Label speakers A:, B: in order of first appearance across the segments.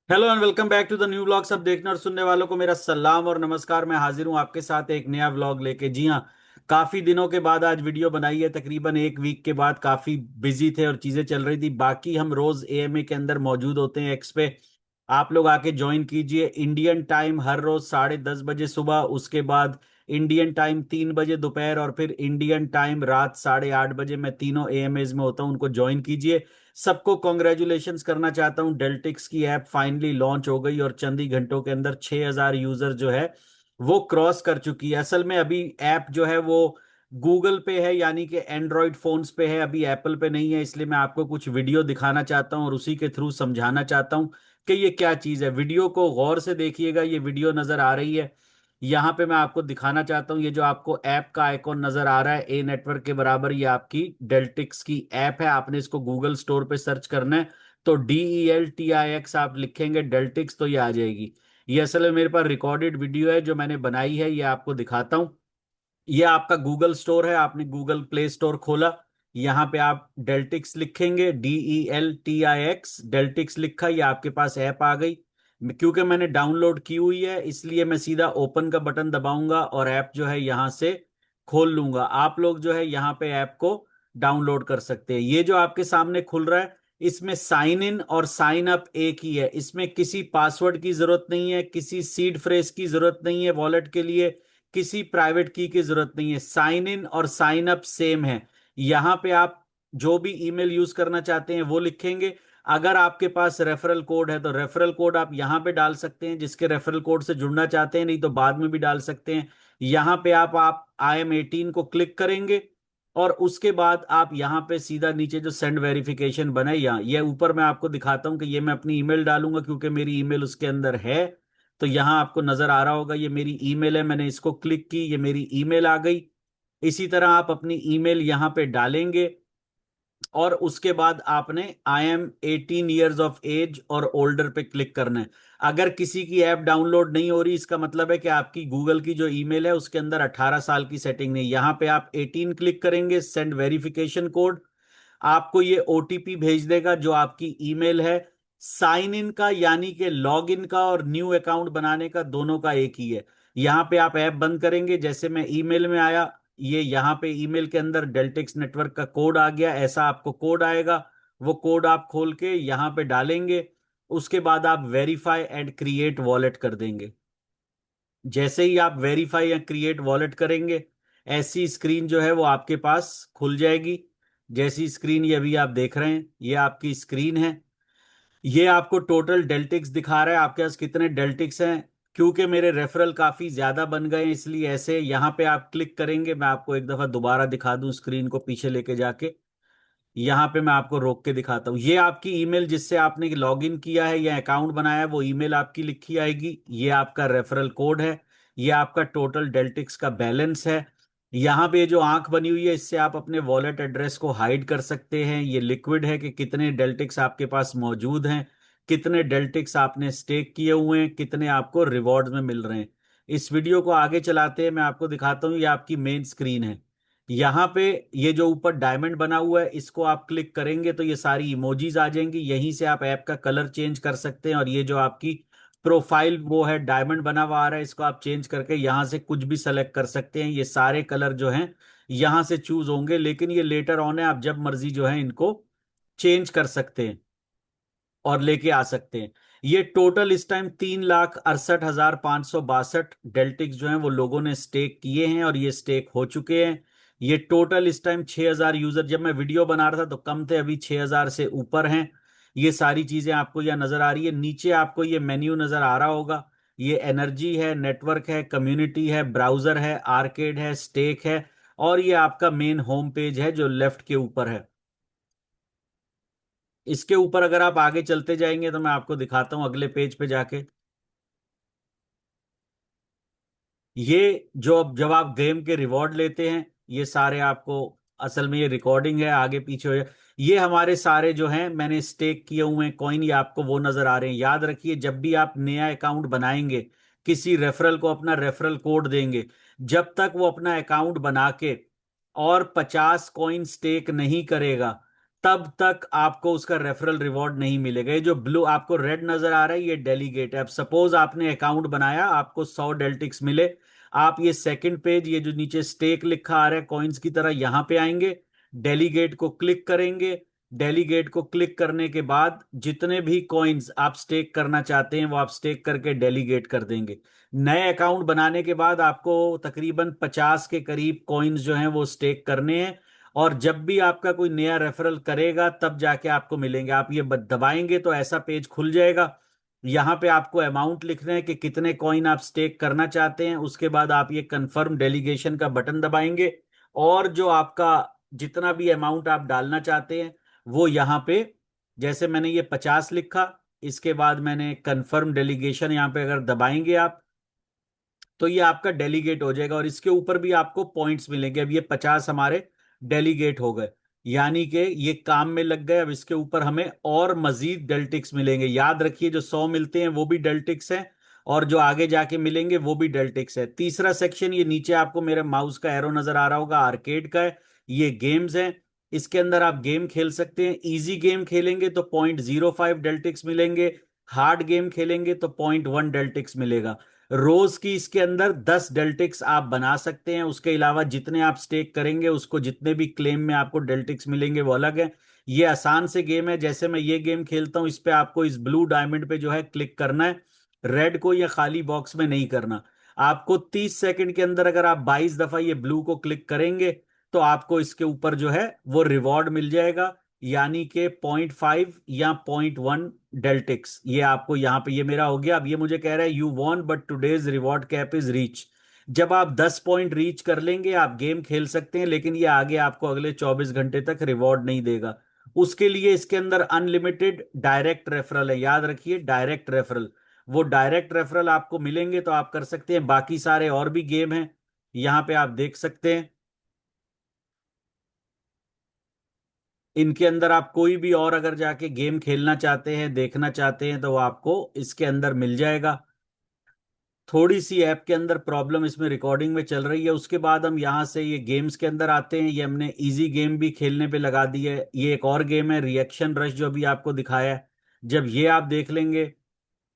A: Hello and welcome back to the new vlog. सब देखने और सुनने वालों को मेरा सलाम और नमस्कार। मैं हाजिर हूं आपके साथ एक नया व्लॉग लेके। जी हाँ, काफी दिनों के बाद आज वीडियो बनाई है। तकरीबन एक वीक के बाद काफी बिजी थे और चीजें चल रही थी। बाकी हम रोज एएमए के अंदर मौजूद होते हैं एक्स पे। आप लोग आके ज्वाइन कीजिए। इंडियन टाइम हर रोज 10:30 बजे सुबह, उसके बाद इंडियन टाइम 3 बजे दोपहर, और फिर इंडियन टाइम रात 8:30 बजे। मैं तीनों एएमएज में होता हूं, उनको ज्वाइन कीजिए। सबको कॉन्ग्रेचुलेशंस करना चाहता हूं। डेल्टिक्स की ऐप फाइनली लॉन्च हो गई और चंद ही घंटों के अंदर 6000 यूजर जो है वो क्रॉस कर चुकी है। असल में अभी ऐप जो है वो गूगल पे है, यानी कि एंड्रॉयड फोन्स पे है, अभी एप्पल पे नहीं है। इसलिए मैं आपको कुछ वीडियो दिखाना चाहता हूं और उसी के थ्रू समझाना चाहता हूं कि ये क्या चीज है। वीडियो को गौर से देखिएगा। ये वीडियो नजर आ रही है, यहाँ पे मैं आपको दिखाना चाहता हूँ। ये जो आपको ऐप का आइकॉन नजर आ रहा है ए नेटवर्क के बराबर, ये आपकी डेल्टिक्स की ऐप है। आपने इसको गूगल स्टोर पे सर्च करना है तो DELTIX आप लिखेंगे डेल्टिक्स तो ये आ जाएगी। ये असल में मेरे पास रिकॉर्डेड वीडियो है जो मैंने बनाई है, ये आपको दिखाता हूँ। ये आपका गूगल स्टोर है, आपने गूगल प्ले स्टोर खोला, यहाँ पे आप डेल्टिक्स लिखेंगे DELTIX, डेल्टिक्स लिखा, ये आपके पास ऐप आ गई। क्योंकि मैंने डाउनलोड की हुई है इसलिए मैं सीधा ओपन का बटन दबाऊंगा और ऐप जो है यहाँ से खोल लूंगा। आप लोग जो है यहाँ पे ऐप को डाउनलोड कर सकते हैं। ये जो आपके सामने खुल रहा है, इसमें साइन इन और साइन अप एक ही है। इसमें किसी पासवर्ड की जरूरत नहीं है, किसी सीड फ्रेज की जरूरत नहीं है वॉलेट के लिए, किसी प्राइवेट की जरूरत नहीं है। साइन इन और साइन अप सेम है। यहां पे आप जो भी ईमेल यूज करना चाहते हैं वो लिखेंगे। अगर आपके पास रेफरल कोड है तो रेफरल कोड आप यहां पे डाल सकते हैं, जिसके रेफरल कोड से जुड़ना चाहते हैं, नहीं तो बाद में भी डाल सकते हैं। यहां पे आप IM18 को क्लिक करेंगे और उसके बाद आप यहां पे सीधा नीचे जो सेंड वेरिफिकेशन बना है, यहाँ ये ऊपर मैं आपको दिखाता हूं कि ये मैं अपनी ईमेल डालूंगा क्योंकि मेरी ईमेल उसके अंदर है। तो यहां आपको नजर आ रहा होगा ये मेरी ईमेल है, मैंने इसको क्लिक की, ये मेरी ईमेल आ गई। इसी तरह आप अपनी ईमेल यहां पे डालेंगे और उसके बाद आपने I am 18 years of age और ओल्डर पे क्लिक करना है। अगर किसी की ऐप डाउनलोड नहीं हो रही, इसका मतलब है कि आपकी गूगल की जो ईमेल है उसके अंदर 18 साल की सेटिंग नहीं। यहां पे आप 18 क्लिक करेंगे, सेंड वेरिफिकेशन कोड, आपको ये OTP भेज देगा जो आपकी ईमेल है। साइन इन का यानी कि लॉग इन का और न्यू अकाउंट बनाने का दोनों का एक ही है। यहां पे आप ऐप बंद करेंगे, जैसे मैं ईमेल में आया, ये यहाँ पे ईमेल के अंदर डेल्टिक्स नेटवर्क का कोड आ गया, ऐसा आपको कोड आएगा। वो कोड आप खोल के यहाँ पे डालेंगे। उसके बाद आप वेरीफाई एंड क्रिएट वॉलेट कर देंगे। जैसे ही आप वेरीफाई या क्रिएट वॉलेट करेंगे, ऐसी स्क्रीन जो है वो आपके पास खुल जाएगी। जैसी स्क्रीन ये अभी आप देख रहे हैं, ये आपकी स्क्रीन है। ये आपको टोटल डेल्टिक्स दिखा रहा है, आपके पास कितने डेल्टिक्स हैं। क्योंकि मेरे रेफरल काफी ज्यादा बन गए हैं इसलिए ऐसे यहाँ पे आप क्लिक करेंगे। मैं आपको एक दफा दोबारा दिखा दूं, स्क्रीन को पीछे लेके जाके यहाँ पे मैं आपको रोक के दिखाता हूँ। ये आपकी ईमेल जिससे आपने लॉगिन किया है या अकाउंट बनाया है, वो ईमेल आपकी लिखी आएगी। ये आपका रेफरल कोड है, ये आपका टोटल डेल्टिक्स का बैलेंस है। यहाँ पे जो आंख बनी हुई है इससे आप अपने वॉलेट एड्रेस को हाइड कर सकते हैं। ये लिक्विड है कि कितने डेल्टिक्स आपके पास मौजूद हैं, कितने डेल्टिक्स आपने स्टेक किए हुए हैं, कितने आपको रिवॉर्ड में मिल रहे हैं। इस वीडियो को आगे चलाते हैं, मैं आपको दिखाता हूँ। ये आपकी मेन स्क्रीन है। यहाँ पे ये जो ऊपर डायमंड बना हुआ है, इसको आप क्लिक करेंगे तो ये सारी इमोजीज आ जाएंगी। यहीं से आप ऐप का कलर चेंज कर सकते हैं। और ये जो आपकी प्रोफाइल वो है, डायमंड बना हुआ आ रहा है, इसको आप चेंज करके यहाँ से कुछ भी सेलेक्ट कर सकते हैं। ये सारे कलर जो हैं यहाँ से चूज होंगे, लेकिन ये लेटर ऑन है, आप जब मर्जी जो है इनको चेंज कर सकते हैं और लेके आ सकते हैं। ये टोटल इस टाइम 3,68,562 डेल्टिक्स जो हैं वो लोगों ने स्टेक किए हैं और ये स्टेक हो चुके हैं। ये टोटल इस टाइम 6000 यूजर, जब मैं वीडियो बना रहा था तो कम थे, अभी 6000 से ऊपर हैं। ये सारी चीजें आपको यहाँ नजर आ रही है। नीचे आपको ये मेन्यू नजर आ रहा होगा। ये एनर्जी है, नेटवर्क है, कम्युनिटी है, ब्राउजर है, आर्केड है, स्टेक है, और ये आपका मेन होम पेज है जो लेफ्ट के ऊपर है। इसके ऊपर अगर आप आगे चलते जाएंगे तो मैं आपको दिखाता हूं अगले पेज पे जाके। ये जो अब जब आप गेम के रिवॉर्ड लेते हैं, ये सारे आपको, असल में ये रिकॉर्डिंग है, आगे पीछे हो, ये हमारे सारे जो हैं मैंने स्टेक किए हुए हैं कॉइन, ये आपको वो नजर आ रहे हैं। याद रखिए, जब भी आप नया अकाउंट बनाएंगे, किसी रेफरल को अपना रेफरल कोड देंगे, जब तक वो अपना अकाउंट बना के और 50 कॉइन स्टेक नहीं करेगा, तब तक आपको उसका रेफरल रिवॉर्ड नहीं मिलेगा। ये जो ब्लू आपको रेड नजर आ रहा है, ये डेलीगेट है। अब सपोज आपने अकाउंट बनाया, आपको 100 डेल्टिक्स मिले। आप ये सेकंड पेज, ये जो नीचे स्टेक लिखा आ रहा है कॉइन्स की तरह, यहां पे आएंगे, डेलीगेट को क्लिक करेंगे। डेलीगेट को क्लिक करने के बाद जितने भी कॉइन्स आप स्टेक करना चाहते हैं वो आप स्टेक करके डेलीगेट कर देंगे। नए अकाउंट बनाने के बाद आपको तकरीबन 50 के करीब कॉइन्स जो हैं वो स्टेक करने हैं। और जब भी आपका कोई नया रेफरल करेगा तब जाके आपको मिलेंगे। आप ये दबाएंगे तो ऐसा पेज खुल जाएगा। यहाँ पे आपको अमाउंट लिखना है कि कितने कॉइन आप स्टेक करना चाहते हैं। उसके बाद आप ये कंफर्म डेलीगेशन का बटन दबाएंगे, और जो आपका जितना भी अमाउंट आप डालना चाहते हैं वो यहाँ पे, जैसे मैंने ये 50 लिखा, इसके बाद मैंने कंफर्म डेलीगेशन यहाँ पे अगर दबाएंगे आप, तो ये आपका डेलीगेट हो जाएगा और इसके ऊपर भी आपको पॉइंट्स मिलेंगे। अब ये 50 हमारे डेलीगेट हो गए, यानी कि ये काम में लग गए। अब इसके ऊपर हमें और मजीद डेल्टिक्स मिलेंगे। याद रखिए, जो 100 मिलते हैं वो भी डेल्टिक्स हैं, और जो आगे जाके मिलेंगे वो भी डेल्टिक्स है। तीसरा सेक्शन, ये नीचे आपको मेरे माउस का एरो नजर आ रहा होगा, आर्केड का है। ये गेम्स हैं, इसके अंदर आप गेम खेल सकते हैं। इजी गेम खेलेंगे तो 0.05 डेल्टिक्स मिलेंगे, हार्ड गेम खेलेंगे तो 0.1 डेल्टिक्स मिलेगा। रोज की इसके अंदर 10 डेल्टिक्स आप बना सकते हैं। उसके अलावा जितने आप स्टेक करेंगे उसको जितने भी क्लेम में आपको डेल्टिक्स मिलेंगे वो अलग है। ये आसान से गेम है। जैसे मैं ये गेम खेलता हूं, इस पे आपको इस ब्लू डायमंड पे जो है क्लिक करना है, रेड को या खाली बॉक्स में नहीं करना। आपको 30 सेकंड के अंदर अगर आप 22 दफा ये ब्लू को क्लिक करेंगे तो आपको इसके ऊपर जो है वो रिवॉर्ड मिल जाएगा, यानी कि 0.5 या 0.1 डेल्टिक्स। ये आपको यहाँ पे, ये मेरा हो गया। अब ये मुझे कह रहा है you won but today's reward cap is reach. जब आप 10 पॉइंट रीच कर लेंगे आप गेम खेल सकते हैं, लेकिन ये आगे आपको अगले 24 घंटे तक रिवॉर्ड नहीं देगा। उसके लिए इसके अंदर अनलिमिटेड डायरेक्ट रेफरल है। याद रखिए, डायरेक्ट रेफरल, वो डायरेक्ट रेफरल आपको मिलेंगे तो आप कर सकते हैं। बाकी सारे और भी गेम हैं, यहाँ पे आप देख सकते हैं। इनके अंदर आप कोई भी और अगर जाके गेम खेलना चाहते हैं, देखना चाहते हैं, तो वो आपको इसके अंदर मिल जाएगा। थोड़ी सी ऐप के अंदर प्रॉब्लम इसमें रिकॉर्डिंग में चल रही है। उसके बाद हम यहाँ से ये गेम्स के अंदर आते हैं। ये हमने इजी गेम भी खेलने पे लगा दी है। ये एक और गेम है रिएक्शन रश, जो अभी आपको दिखाया है। जब ये आप देख लेंगे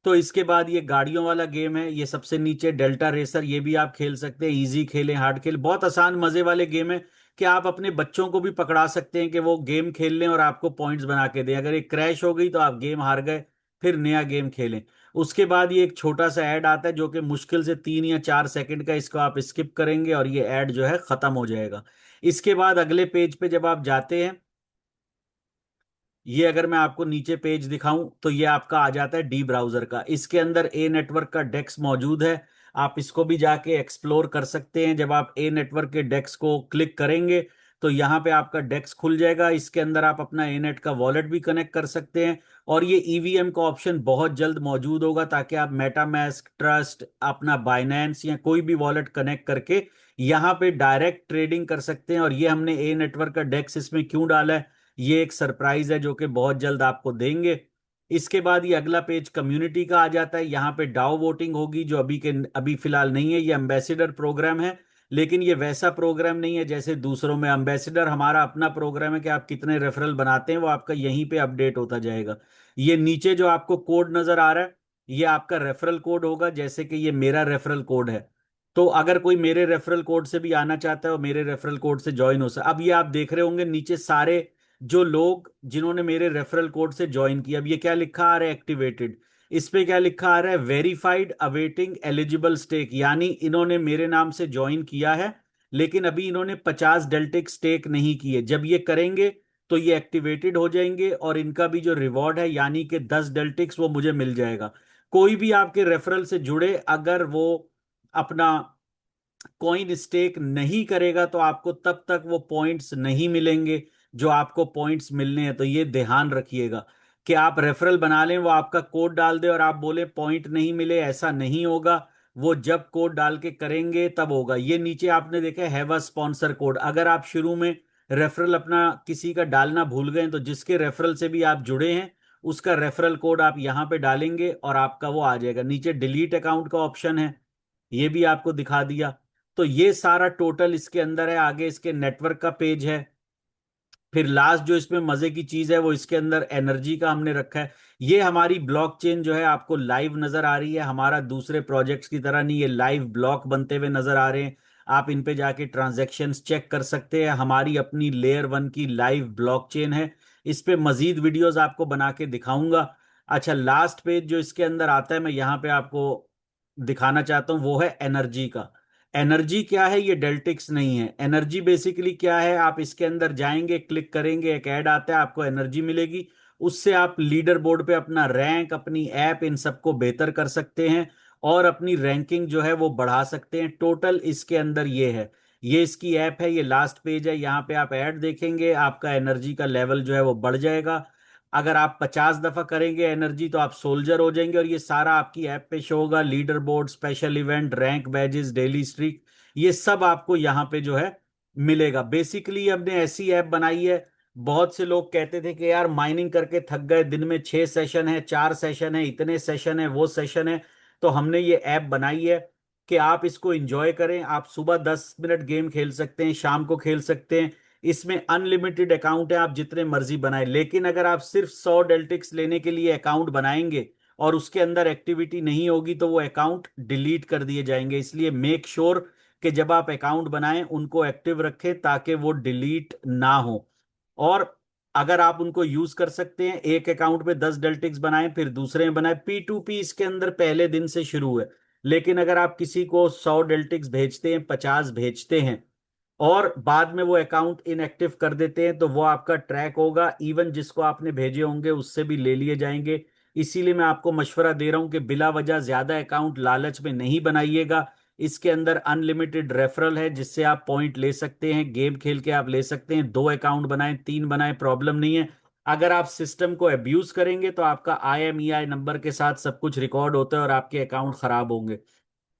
A: तो इसके बाद ये गाड़ियों वाला गेम है, ये सबसे नीचे डेल्टा रेसर, ये भी आप खेल सकते हैं। इजी खेलें हार्ड खेल, बहुत आसान मजे वाले गेम है कि आप अपने बच्चों को भी पकड़ा सकते हैं कि वो गेम खेल लें और आपको पॉइंट्स बना के दें। अगर एक क्रैश हो गई तो आप गेम हार गए, फिर नया गेम खेलें। उसके बाद ये एक छोटा सा ऐड आता है जो कि मुश्किल से 3 या 4 सेकंड का, इसको आप स्किप करेंगे और ये ऐड जो है खत्म हो जाएगा। इसके बाद अगले पेज पे जब आप जाते हैं, ये अगर मैं आपको नीचे पेज दिखाऊं तो ये आपका आ जाता है डी ब्राउजर का। इसके अंदर ए नेटवर्क का डेक्स मौजूद है, आप इसको भी जाके एक्सप्लोर कर सकते हैं। जब आप ए नेटवर्क के डेक्स को क्लिक करेंगे तो यहाँ पे आपका डेक्स खुल जाएगा। इसके अंदर आप अपना ए नेट का वॉलेट भी कनेक्ट कर सकते हैं, और ये ईवीएम का ऑप्शन बहुत जल्द मौजूद होगा, ताकि आप मेटामैस्क, ट्रस्ट, अपना बाइनेंस या कोई भी वॉलेट कनेक्ट करके यहाँ पे डायरेक्ट ट्रेडिंग कर सकते हैं। और ये हमने ए नेटवर्क का डेक्स इसमें क्यों डाला है, ये एक सरप्राइज है जो कि बहुत जल्द आपको देंगे। इसके बाद ये अगला पेज कम्युनिटी का आ जाता है। यहाँ पे डाउ वोटिंग होगी, जो अभी फिलहाल नहीं है। ये एम्बेसडर प्रोग्राम है, लेकिन ये वैसा प्रोग्राम नहीं है जैसे दूसरों में। एम्बेसडर हमारा अपना प्रोग्राम है कि आप कितने रेफरल बनाते हैं वो आपका यहीं पे अपडेट होता जाएगा। ये नीचे जो आपको कोड नजर आ रहा है, ये आपका रेफरल कोड होगा। जैसे कि ये मेरा रेफरल कोड है, तो अगर कोई मेरे रेफरल कोड से भी आना चाहता है और मेरे रेफरल कोड से ज्वाइन हो सकता। अब ये आप देख रहे होंगे नीचे सारे जो लोग जिन्होंने मेरे रेफरल कोड से ज्वाइन किया, अब ये क्या लिखा आ रहा है, एक्टिवेटेड। इस पे क्या लिखा आ रहा है, वेरीफाइड अवेटिंग एलिजिबल स्टेक, यानी इन्होंने मेरे नाम से ज्वाइन किया है, लेकिन अभी इन्होंने 50 डेल्टिक स्टेक नहीं किए। जब ये करेंगे तो ये एक्टिवेटेड हो जाएंगे और इनका भी जो रिवॉर्ड है यानी कि 10 डेल्टिक्स वो मुझे मिल जाएगा। कोई भी आपके रेफरल से जुड़े अगर वो अपना कॉइन स्टेक नहीं करेगा तो आपको तब तक वो पॉइंट्स नहीं मिलेंगे जो आपको पॉइंट्स मिलने हैं। तो ये ध्यान रखिएगा कि आप रेफरल बना लें, वो आपका कोड डाल दे और आप बोले पॉइंट नहीं मिले, ऐसा नहीं होगा। वो जब कोड डाल के करेंगे तब होगा। ये नीचे आपने देखा हैव अ स्पॉन्सर कोड, अगर आप शुरू में रेफरल अपना किसी का डालना भूल गए तो जिसके रेफरल से भी आप जुड़े हैं उसका रेफरल कोड आप यहाँ पे डालेंगे और आपका वो आ जाएगा। नीचे डिलीट अकाउंट का ऑप्शन है, ये भी आपको दिखा दिया। तो ये सारा टोटल इसके अंदर है। आगे इसके नेटवर्क का पेज है, फिर लास्ट जो इसमें मजे की चीज है वो इसके अंदर एनर्जी का हमने रखा है। ये हमारी ब्लॉकचेन जो है आपको लाइव नजर आ रही है, हमारा दूसरे प्रोजेक्ट्स की तरह नहीं, ये लाइव ब्लॉक बनते हुए नजर आ रहे हैं। आप इन पे जाके ट्रांजैक्शंस चेक कर सकते हैं, हमारी अपनी लेयर 1 की लाइव ब्लॉकचेन है। इस पे मजीद वीडियोस आपको बना के दिखाऊंगा। अच्छा, लास्ट पेज जो इसके अंदर आता है मैं यहाँ पे आपको दिखाना चाहता हूँ वो है एनर्जी का। एनर्जी क्या है, ये डेल्टिक्स नहीं है। एनर्जी बेसिकली क्या है, आप इसके अंदर जाएंगे, क्लिक करेंगे, एक ऐड आता है, आपको एनर्जी मिलेगी। उससे आप लीडर बोर्ड पे अपना रैंक, अपनी ऐप, इन सबको बेहतर कर सकते हैं और अपनी रैंकिंग जो है वो बढ़ा सकते हैं। टोटल इसके अंदर ये है, ये इसकी ऐप है, ये लास्ट पेज है। यहाँ पे आप ऐड देखेंगे, आपका एनर्जी का लेवल जो है वो बढ़ जाएगा। अगर आप 50 दफा करेंगे एनर्जी तो आप सोल्जर हो जाएंगे और ये सारा आपकी ऐप पे शो होगा। Leader board, special event, rank badges, daily streak, ये सब आपको यहाँ पे जो है मिलेगा। बेसिकली हमने ऐसी ऐप बनाई है, बहुत से लोग कहते थे कि यार माइनिंग करके थक गए, दिन में 6 सेशन है, 4 सेशन है, इतने सेशन है, वो सेशन है। तो हमने ये ऐप बनाई है कि आप इसको एंजॉय करें। आप सुबह 10 मिनट गेम खेल सकते हैं, शाम को खेल सकते हैं। इसमें अनलिमिटेड अकाउंट है, आप जितने मर्जी बनाए। लेकिन अगर आप सिर्फ 100 डेल्टिक्स लेने के लिए अकाउंट बनाएंगे और उसके अंदर एक्टिविटी नहीं होगी तो वो अकाउंट डिलीट कर दिए जाएंगे। इसलिए मेक श्योर कि जब आप अकाउंट बनाएं उनको एक्टिव रखें ताकि वो डिलीट ना हो। और अगर आप उनको यूज कर सकते हैं, एक अकाउंट में 10 डेल्टिक्स बनाएं फिर दूसरे में बनाएं। P2P इसके अंदर पहले दिन से शुरू है। लेकिन अगर आप किसी को 100 डेल्टिक्स भेजते हैं, 50 भेजते हैं और बाद में वो अकाउंट इनएक्टिव कर देते हैं तो वो आपका ट्रैक होगा, इवन जिसको आपने भेजे होंगे उससे भी ले लिए जाएंगे। इसीलिए मैं आपको मशवरा दे रहा हूं कि बिला वजह ज्यादा अकाउंट लालच में नहीं बनाइएगा। इसके अंदर अनलिमिटेड रेफरल है जिससे आप पॉइंट ले सकते हैं, गेम खेल के आप ले सकते हैं। 2 अकाउंट बनाएं, 3 बनाएं, प्रॉब्लम नहीं है। अगर आप सिस्टम को अब्यूज करेंगे तो आपका IMEI नंबर के साथ सब कुछ रिकॉर्ड होता है और आपके अकाउंट खराब होंगे।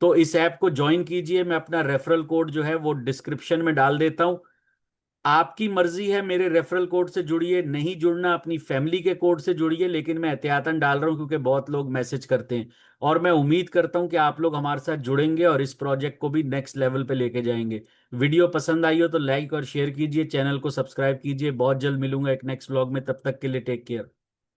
A: तो इस ऐप को ज्वाइन कीजिए, मैं अपना रेफरल कोड जो है वो डिस्क्रिप्शन में डाल देता हूं। आपकी मर्जी है, मेरे रेफरल कोड से जुड़िए, नहीं जुड़ना अपनी फैमिली के कोड से जुड़िए, लेकिन मैं एहतियातन डाल रहा हूं क्योंकि बहुत लोग मैसेज करते हैं। और मैं उम्मीद करता हूं कि आप लोग हमारे साथ जुड़ेंगे और इस प्रोजेक्ट को भी नेक्स्ट लेवल पे लेके जाएंगे। वीडियो पसंद आई हो तो लाइक और शेयर कीजिए, चैनल को सब्सक्राइब कीजिए। बहुत जल्द मिलूंगा एक नेक्स्ट व्लॉग में, तब तक के लिए टेक केयर।